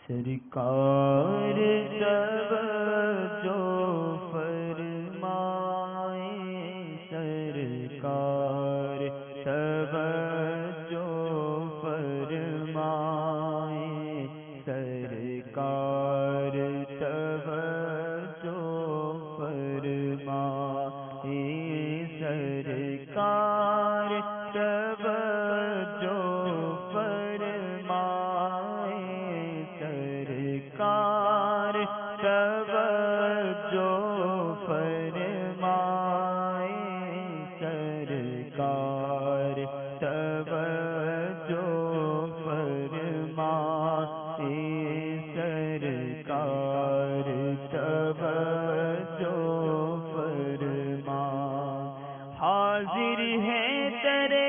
سرکار توجہ فرمائے، سرکار توجہ فرمائے، سرکار توجہ فرمائے، سرکار توجہ سرکار توجہ فرمائے، سرکار توجہ فرمائے، سرکار توجہ فرمائے، حاضر ہے تیرے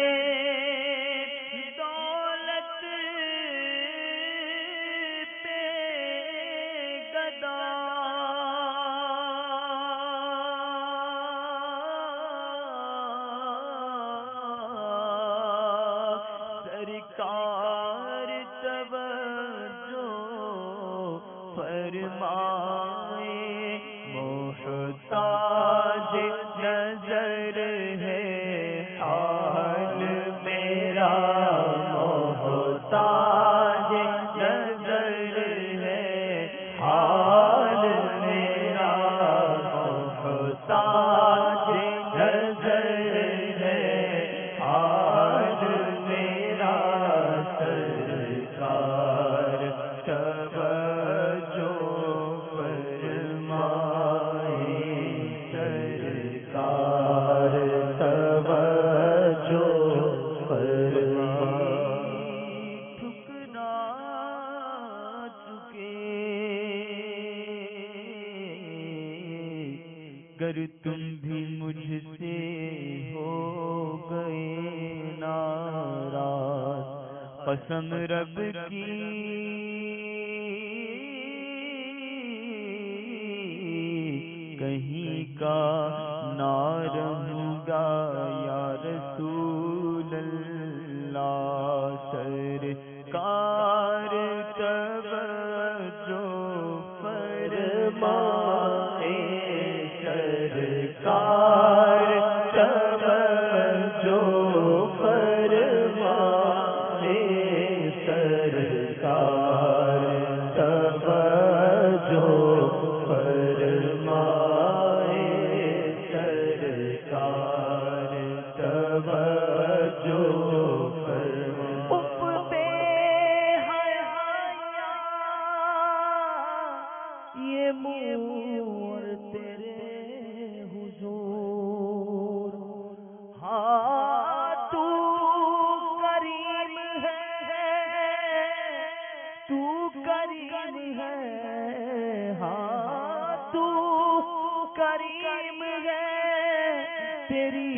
سرکار توجہ فرمائے، محتاج نظر ہے حال میرا، محتاج نظر ہے حال میرا، محتاج نظر ہے حال میرا، سرکار توجہ فرمائے، سرکار توجہ فرمائے، ٹھکرا چکے گر تم بھی مجھ سے ہو گئے ناراض، قسم رب کی کہیں کا نہ رہوں گا یا رسول اللہ، سرکار توجہ فرمائے، سرکار توجہ فرمائے، سرکار توجہ فرمائے، سرکار توجہ فرمائے، یہ منہ تیرے حضور، ہاں تو کریم ہے، تو کریم ہے، ہاں تو کریم ہے، تیری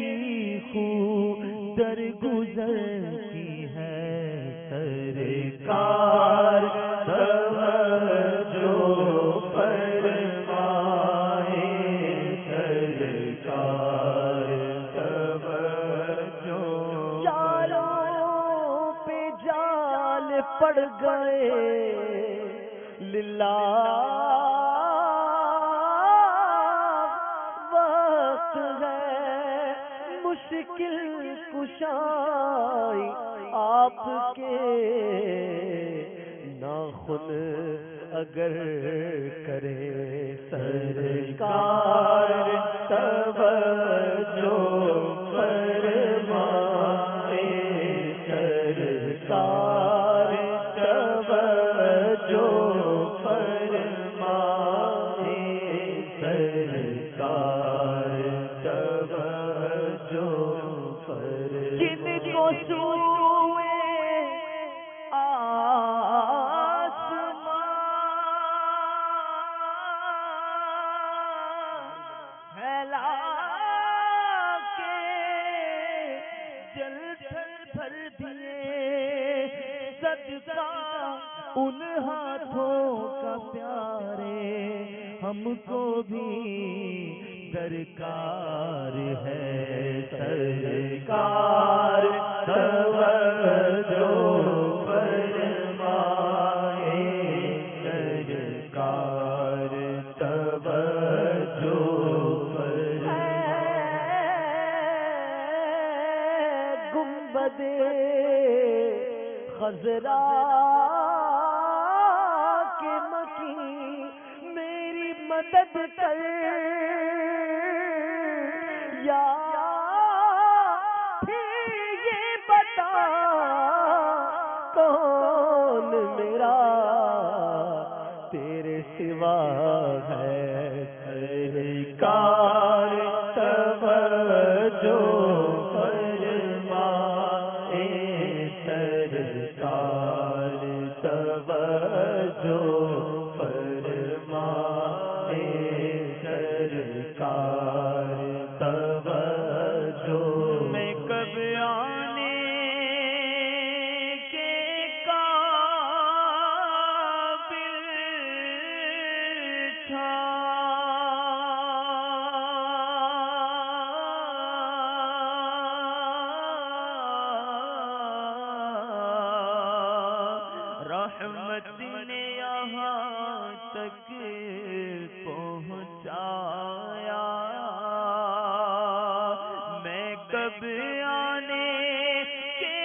خود درگزر کی ہے، سرکار توجہ فرمائے، سرکار توجہ، جالوں پہ جال پڑ گئے للہ، وقت ہے مشکل کشائی آپ کے، ناخن اگر کرے سرکار توجہ فرمائے، سرکار توجہ فرمائے، سرکار توجہ فرمائے، جن کو سوئے پھیلا کے جل بھر دیے، صدقہ ان ہاتھوں کا پیارے، ہم کو بھی درکار ہے، سرکار توجہ فرمائے، خضرا کے مکی میری مدد کر یا پھر یہ بتا کون میرا تیرے سوا ہے سرکار توجہ فرما اے سرکار توجہ فرما اے سرکار توجہ میں کب آنے کے قابل تھا رحمت نے یہاں تک پہنچایا میں کب آنے کے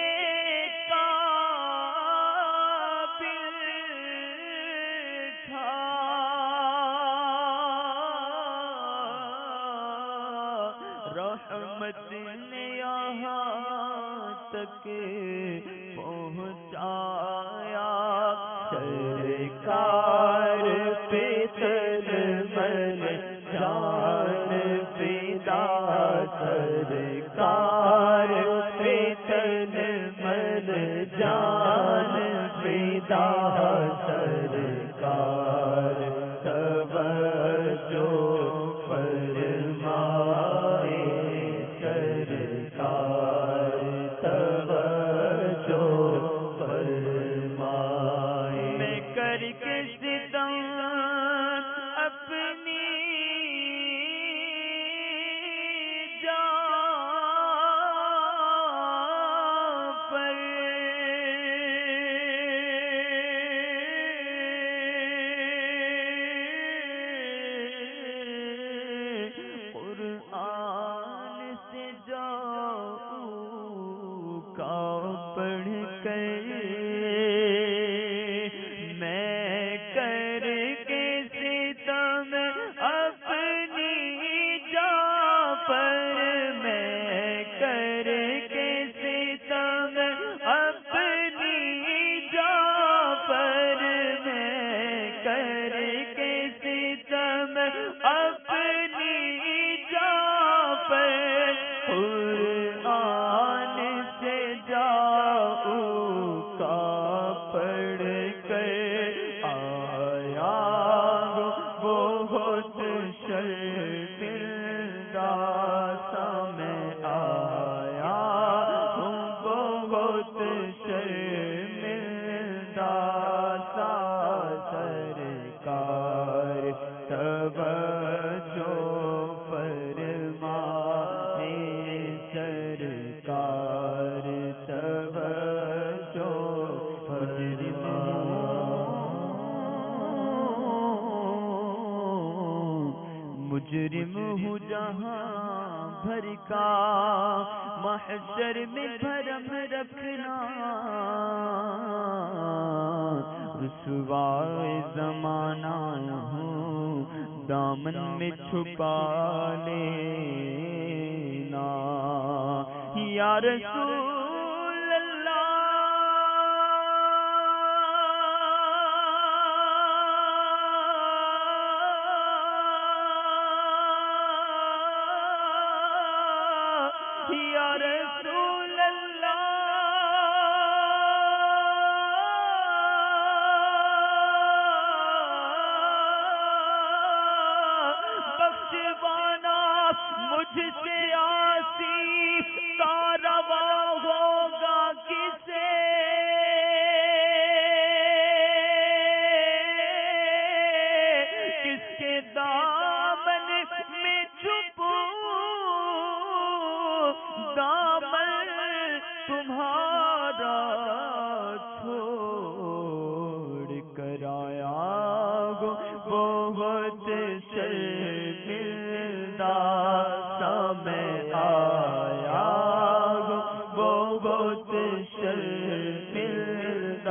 قابل تھا رحمت نے یہاں تک پہنچایا سرکار پہ تن من جان فدا سرکار پہ تن من جان فدا سرکار توجہ فرمائے سرکار توجہ فرمائے میں کر کے ستم اپنی جان پر قرآن سے جاؤں کا پڑھ کر میں کر کے ستم اپنی جان پر میں کر کے ستم اپنی جان پر میں کر کے ستم اپنی جان پر قرآن سے جاؤں کا پڑھ کر آیا بہت شرمندہ سا میں آیا بہت شرمندہ سا سرکار توجہ فرما اے سرکار توجہ فرما مجرم ہوں جہاں بھر کا محشر میں بھرم رکھنا رسوائے زمانہ ہوں دامن میں چھپا لینا یا رسول اللہ یا رسول اللہ بخشوانا مجھ سے آسی کا روا ہوگا کسے کس کے دامن میں چھپوں دامن تمہارا چھوڑ کر آیا بہت شرمندہ سا میں آیا بہت شرمندہ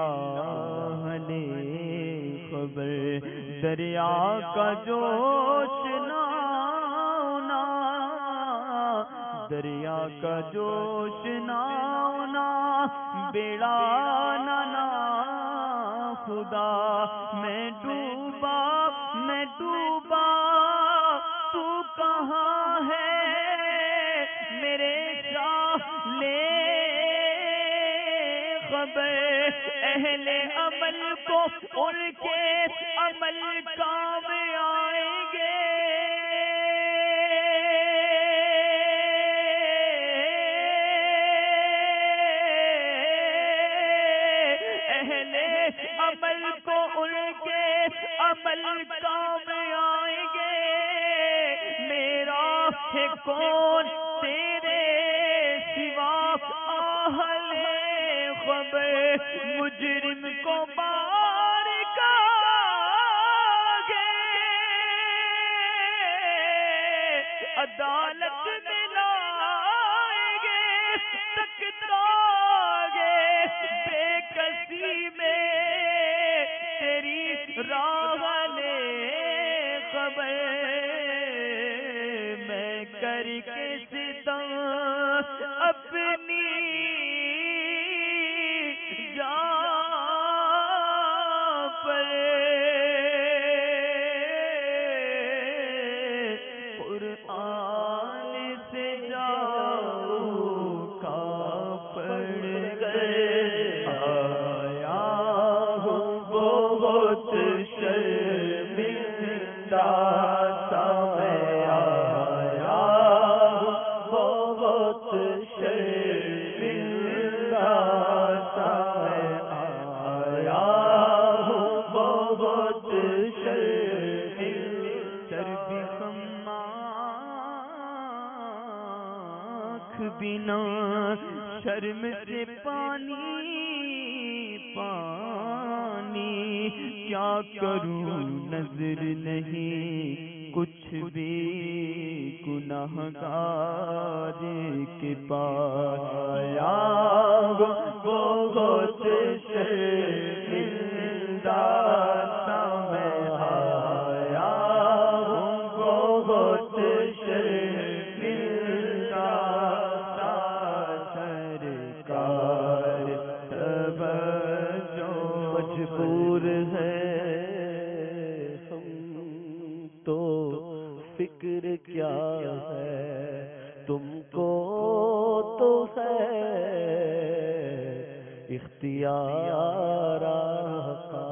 اللہ نے خبر دریا کا جوش نہ ہونا، دریا کا جوش نہ ہونا، بیڑا نہ خدا میں ڈوبا تو کہاں ہے میرے شاہ لے خبر، اہل عمل کو ان کے عمل کام آئیں گے، اہل عمل کو ان کے عمل کام آئیں گے، میرا ہے کون تیرے سوا اہل خبر، مجرم کو بار گے عدالت میں لائیں گے، تکتا گے بے کسی میں تیری راہ لے خبر، میں کر کے ستم اپنی بنا شرم سے پانی کیا کروں، نظر نہیں کچھ بھی گناہگار کے پاس، آیا بہت شرمندہ سا میں آیا بہت مجبور ہے ہم تو فکر کیا ہے، تم کو تو ہے اختیار آقا،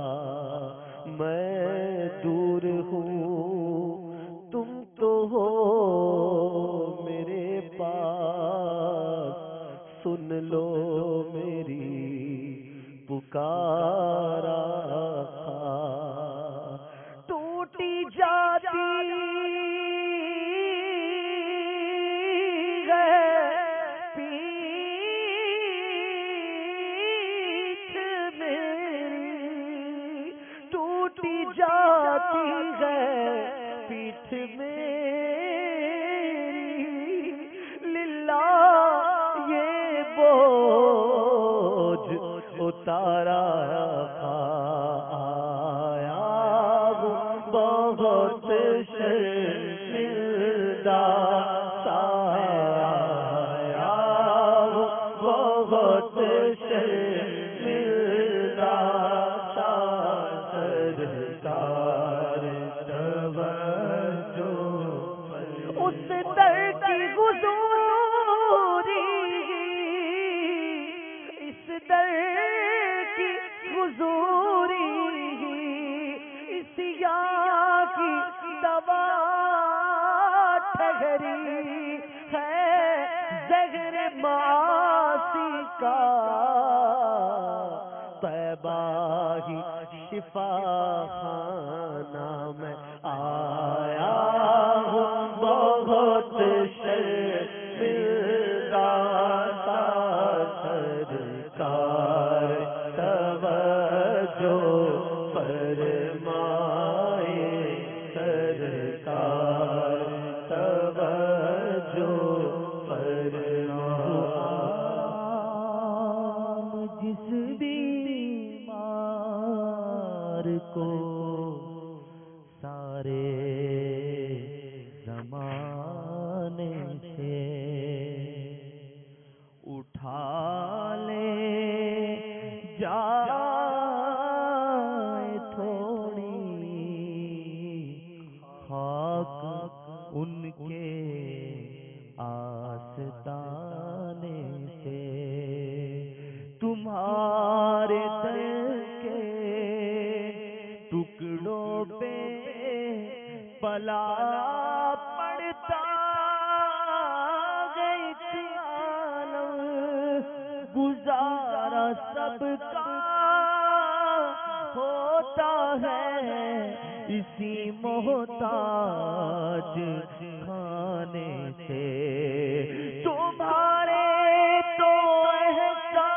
میں دور ہوں تم تو ہو میرے پاس، سن لو میری پکار آقا، ٹوٹی جاتی ہے پیٹھ میری، ٹوٹی جاتی ہے پیٹھ میری، للہ یہ بوجھ اتارا آیا بہت شرمندہ سا آیا بہت شرمندہ سا، سرکار توجہ اس در کی حضوری، اس در کی حضوری، اس یہاں کی دوا ٹھہری ہے، زہر معاصی کا طیبہ ہی شفا خانہ میں آیا ہوں، بہت شرمندہ سا، سرکار توجہ فرمائے، سرکار توجہ فرمائے، جس بھی تمہارے در کے ٹکڑوں پہ پلا پڑتا گئی تھی عالم، گزارا سب کا ہوتا ہے اسی محتاج کھانے سے۔ تمہارے تو احسان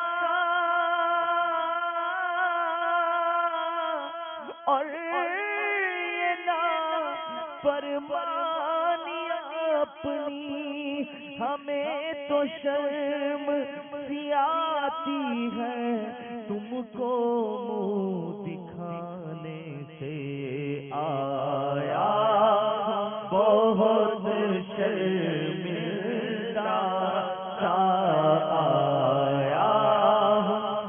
اور یہ نافرمانی اپنی ہمیں تو شرم سی آتی ہے تم کو منہ دکھانے سے۔ آیا بہت شرمندہ سا، آیا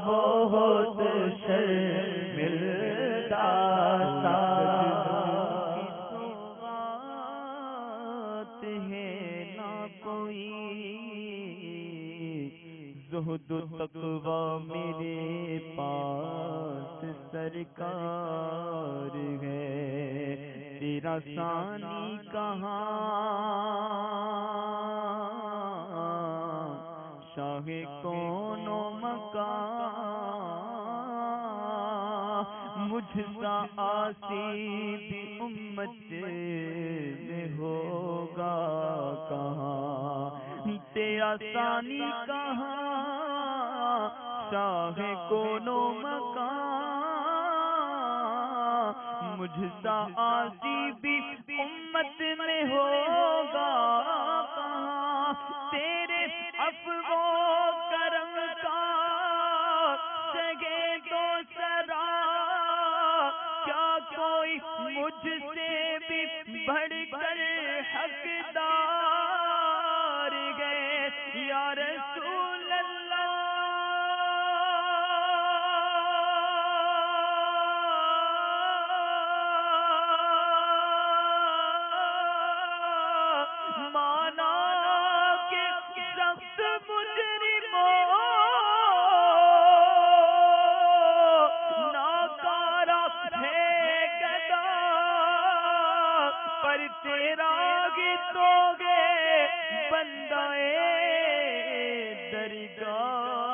بہت شرمندہ سا، سوغات ہے نہ کوئی، زہد و تقوی میرے پاس سرکار ہے، تیرا ثانی کہاں شاہ کون و مکان، مجھ سا آسی بھی امت میں ہوگا کہاں، تیرا ثانی کہاں شاہ کون و مکان، مجھ سا آسی بھی امت میں ہوگا کہاں، تیرے عفو و کرم کا جگہ تو سرا، کیا کوئی مجھ سے بھی بڑھ کر حقدار گئے یا رسول اللہ، مانا کہ سخت مجرموں ناکارہ ہے گدا، پر تیرا گی تو گے بندہ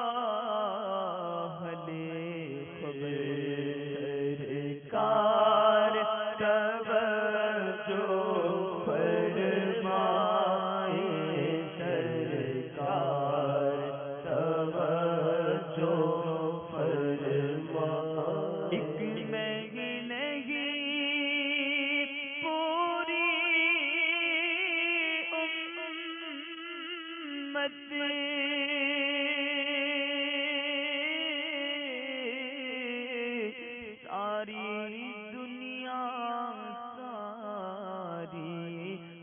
درگاہ لے خبر سرکار توجہ فرمائے، سرکار توجہ فرمائے، ایک میں ہی نہیں پوری امت ساری دنیا ساری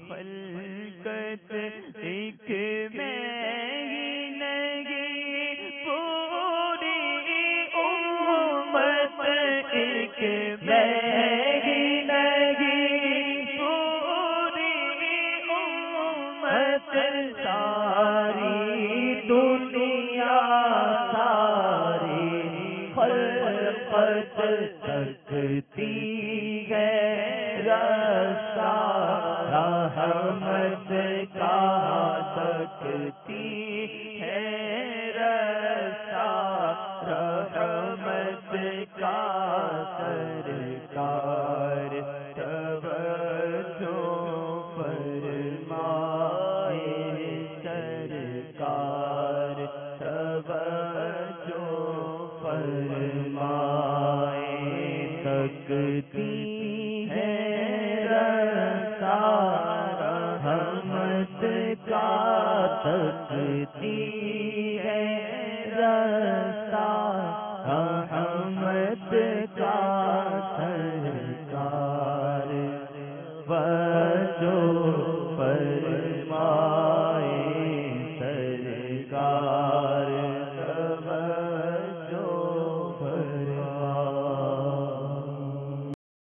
خلقت ایک میں ہی نہیں پوری امت، ایک میں ہی نہیں پوری امت، ساری دنیا ساری خلقت تکتی ہے رستہ رحمت کا، تکتی ہے رستہ رحمت کا، سرکار توجہ فرمائے، سرکار توجہ فرمائے، تکتی